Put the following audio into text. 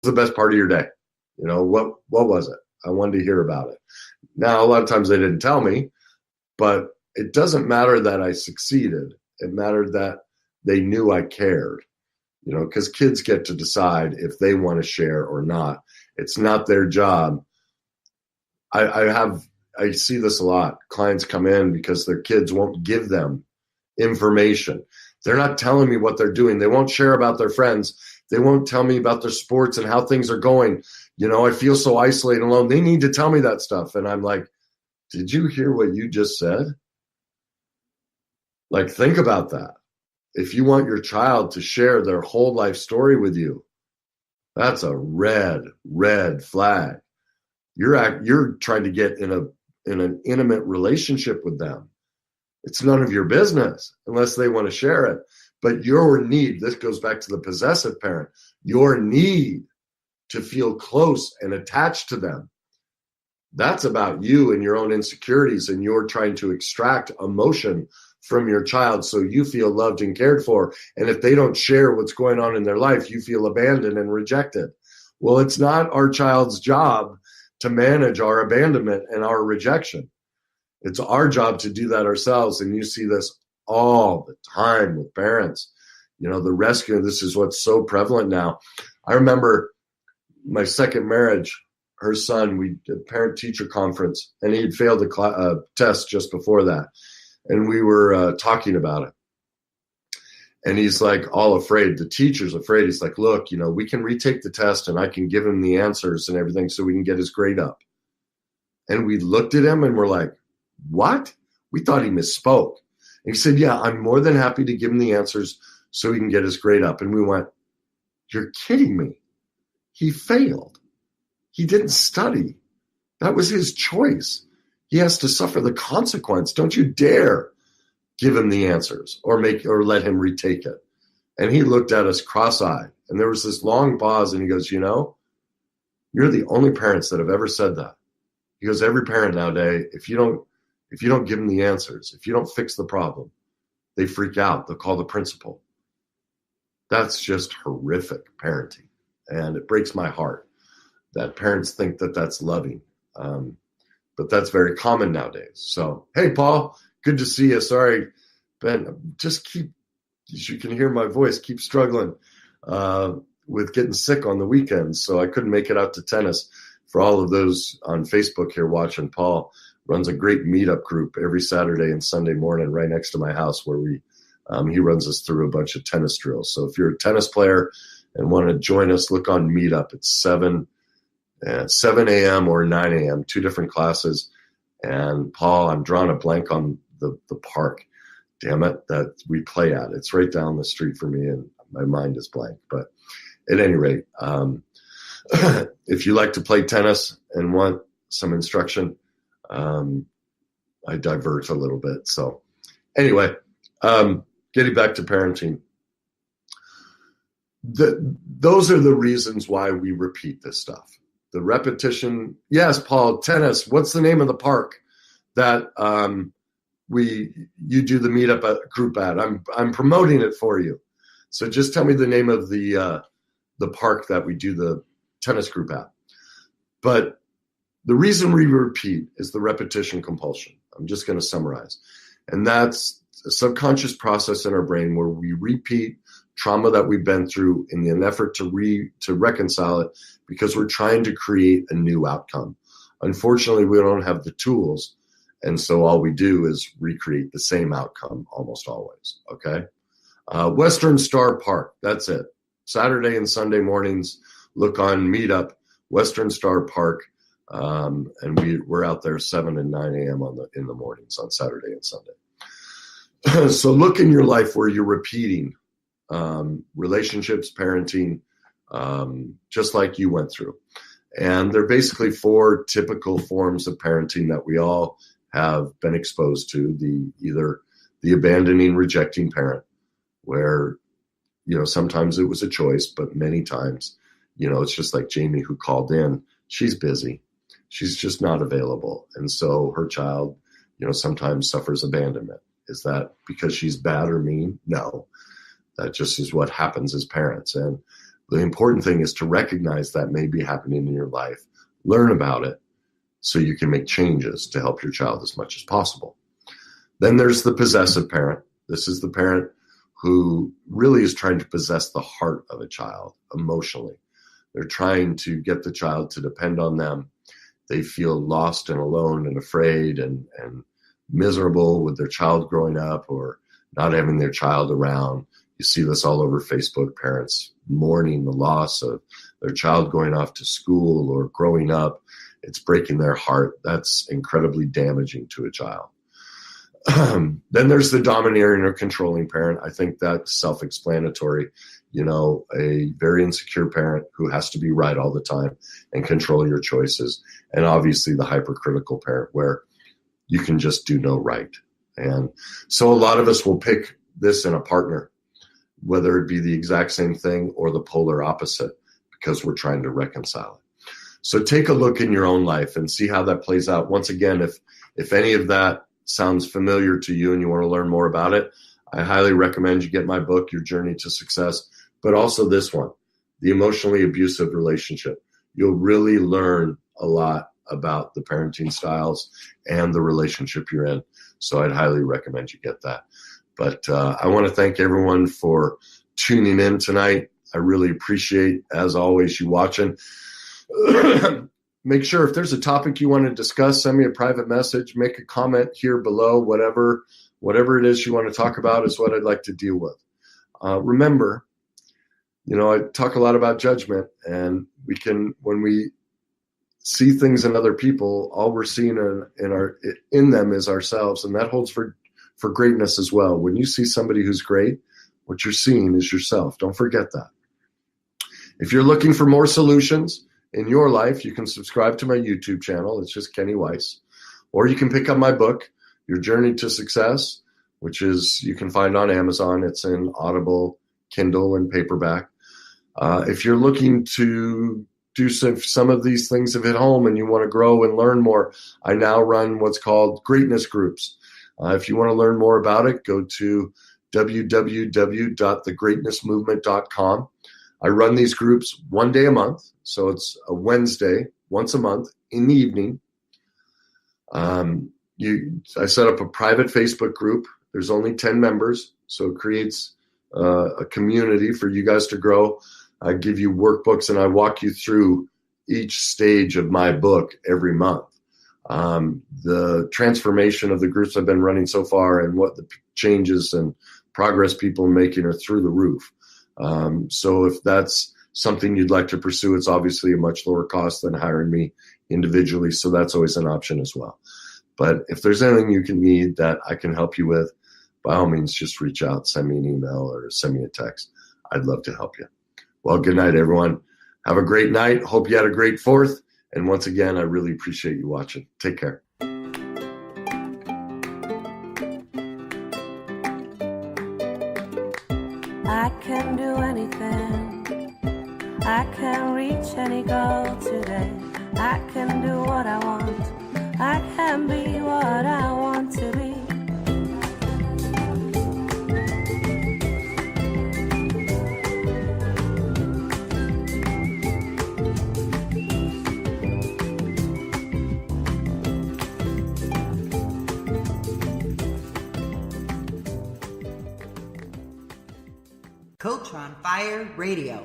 the best part of your day? What was it? I wanted to hear about it. Now, a lot of times they didn't tell me, but it doesn't matter that I succeeded. It mattered that they knew I cared, because kids get to decide if they want to share or not. It's not their job. I see this a lot. Clients come in because their kids won't give them information. They're not telling me what they're doing. They won't share about their friends. They won't tell me about their sports and how things are going. I feel so isolated and alone. They need to tell me that stuff. And I'm like, did you hear what you just said? Like, think about that. If you want your child to share their whole life story with you, that's a red flag. You're trying to get in an intimate relationship with them. It's none of your business unless they want to share it. But your need, this goes back to the possessive parent, your need to feel close and attached to them. That's about you and your own insecurities, and you're trying to extract emotion from your child so you feel loved and cared for. And if they don't share what's going on in their life, you feel abandoned and rejected. Well, it's not our child's job to manage our abandonment and our rejection. It's our job to do that ourselves. And you see this all the time with parents. The rescue, this is what's so prevalent now. I remember my second marriage, her son, we did parent-teacher conference, and he had failed a test just before that. And we were talking about it. And he's like all afraid. The teacher's afraid. He's like, look, we can retake the test and I can give him the answers and everything so we can get his grade up. And we looked at him and we're like, what? We thought he misspoke. And he said, yeah, I'm more than happy to give him the answers so he can get his grade up. And we went, you're kidding me. He failed. He didn't study. That was his choice. He has to suffer the consequence. Don't you dare give him the answers or let him retake it. And he looked at us cross-eyed. And there was this long pause, and he goes, you're the only parents that have ever said that. He goes, every parent nowadays, if you don't give them the answers, if you don't fix the problem, they freak out. They'll call the principal. That's just horrific parenting. And it breaks my heart that parents think that that's loving. But that's very common nowadays. So, hey, Paul, good to see you. Sorry, Ben, as you can hear my voice, keep struggling with getting sick on the weekends. So I couldn't make it out to tennis. For all of those on Facebook here watching, Paul runs a great meetup group every Saturday and Sunday morning right next to my house where he runs us through a bunch of tennis drills. So if you're a tennis player and want to join us, look on Meetup. It's 7 a.m. or 9 a.m., 2 different classes. And Paul, I'm drawing a blank on the park, damn it, that we play at. It's right down the street for me, and my mind is blank. But at any rate, if you like to play tennis and want some instruction, I divert a little bit. So anyway, getting back to parenting, those are the reasons why we repeat this stuff. The repetition. Yes, Paul, tennis. What's the name of the park that you do the meetup group at? I'm promoting it for you. So just tell me the name of the park that we do the tennis group at. But the reason we repeat is the repetition compulsion. I'm just going to summarize. And that's a subconscious process in our brain where we repeat trauma that we've been through in an effort to reconcile it because we're trying to create a new outcome. Unfortunately, we don't have the tools, and so all we do is recreate the same outcome almost always, okay? Western Star Park, that's it. Saturday and Sunday mornings, look on Meetup, Western Star Park, and we're out there 7 and 9 a.m. in the mornings on Saturday and Sunday. So look in your life where you're repeating relationships, parenting, just like you went through. And they're basically 4 typical forms of parenting that we all have been exposed to. Either the abandoning, rejecting parent, where, sometimes it was a choice, but many times, it's just like Jamie who called in. She's busy. She's just not available. And so her child, sometimes suffers abandonment. Is that because she's bad or mean? No. That just is what happens as parents. The important thing is to recognize that may be happening in your life, learn about it, so you can make changes to help your child as much as possible. Then there's the possessive parent. This is the parent who really is trying to possess the heart of a child emotionally. They're trying to get the child to depend on them. They feel lost and alone and afraid and miserable with their child growing up or not having their child around. You see this all over Facebook, parents mourning the loss of their child going off to school or growing up. It's breaking their heart. That's incredibly damaging to a child. Then there's the domineering or controlling parent. I think that's self-explanatory. You know, a very insecure parent who has to be right all the time and control your choices. And obviously the hypercritical parent where you can just do no right. And so a lot of us will pick this in a partner, whether it be the exact same thing or the polar opposite, because we're trying to reconcile it. So take a look in your own life and see how that plays out. Once again, if any of that sounds familiar to you and you want to learn more about it, I highly recommend you get my book, Your Journey to Success, but also this one, The Emotionally Abusive Relationship. You'll really learn a lot about the parenting styles and the relationship you're in. So I'd highly recommend you get that. But I want to thank everyone for tuning in tonight. I really appreciate, as always, you watching. Make sure if there's a topic you want to discuss, send me a private message, make a comment here below. Whatever it is you want to talk about is what I'd like to deal with. Remember, you know, I talk a lot about judgment, and when we see things in other people, all we're seeing in them is ourselves, and that holds for greatness as well. When you see somebody who's great, what you're seeing is yourself. Don't forget that. If you're looking for more solutions in your life, you can subscribe to my YouTube channel. It's just Kenny Weiss. Or you can pick up my book, Your Journey to Success, which is you can find on Amazon. It's in Audible, Kindle, and paperback. If you're looking to do some of these things have hit home and you want to grow and learn more, I now run what's called greatness groups. If you want to learn more about it, go to www.thegreatnessmovement.com. I run these groups one day a month. So it's a Wednesday, once a month in the evening. I set up a private Facebook group. There's only 10 members, so it creates a community for you guys to grow. I give you workbooks and I walk you through each stage of my book every month. The transformation of the groups I've been running so far and what the changes and progress people are making are through the roof. So if that's something you'd like to pursue, it's obviously a much lower cost than hiring me individually. So that's always an option as well. But if there's anything you can need that I can help you with, by all means, just reach out, send me an email or send me a text. I'd love to help you. Well, good night, everyone. Have a great night. Hope you had a great 4th. And once again, I really appreciate you watching. Take care. I can do anything. I can reach any goal today. I can do what I want. I can be what I want to be. Coach on Fire Radio.